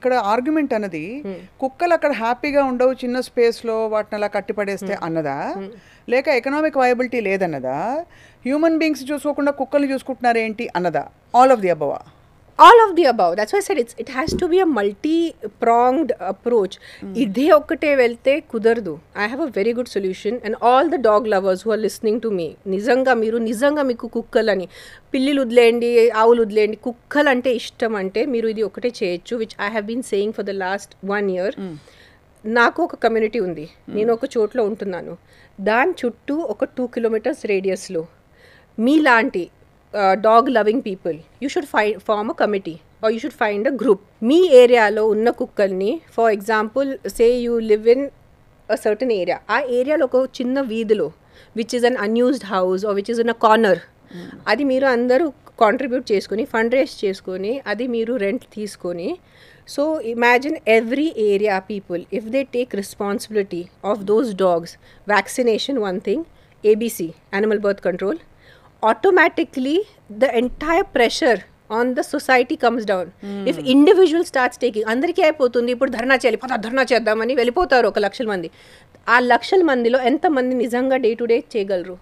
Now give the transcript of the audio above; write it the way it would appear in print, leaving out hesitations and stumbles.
ఇక్కడ ఆర్గ్యుమెంట్ అన్నది కుక్కలు అక్కడ హ్యాపీగా ఉండవు చిన్న స్పేస్లో వాటిని అలా కట్టిపడేస్తే అన్నదా, లేక ఎకనామిక్ వయబిలిటీ లేదన్నదా, హ్యూమన్ బీయింగ్స్ చూసుకోకుండా కుక్కల్ని చూసుకుంటున్నారు ఏంటి అన్నదా, all of the above? All of the above. That's why I said it has to be a multi-pronged approach. Idhe okkate velte kudardu. I have a very good solution, and all the dog lovers who are listening to me, nizanga meeku kukkalani పిల్లిలు వదిలేయండి, ఆవులు వదిలేయండి, కుక్కలు అంటే ఇష్టం అంటే మీరు ఇది ఒకటే చేయొచ్చు, which I have been saying for the last 1 year. నాకు ఒక కమ్యూనిటీ ఉంది, నేను ఒక చోట్లో ఉంటున్నాను, దాని చుట్టూ ఒక 2 kilometers రేడియస్లో మీలాంటి dog loving people, you should form a committee or you should find a group. మీ ఏరియాలో ఉన్న కుక్కల్ని, for example say you live in a certain area, ఆ ఏరియాలో ఒక చిన్న వీధిలో which is an unused house or which is in a corner, అది మీరు అందరూ కాంట్రిబ్యూట్ చేసుకొని ఫండ్ రేస్ చేసుకొని అది మీరు రెంట్ తీసుకొని, so imagine every area people if they take responsibility of those dogs, vaccination one thing, ABC animal birth control, automatically the entire pressure on the society comes down. If individual starts taking, అందరికీ అయిపోతుంది ఇప్పుడు ధర్నా చేయాలి, ధర్నా చేద్దామని వెళ్ళిపోతారు 1 లక్షల మంది, ఆ 1 లక్షల మందిలో ఎంతమంది నిజంగా డే టు డే చేయగలరు?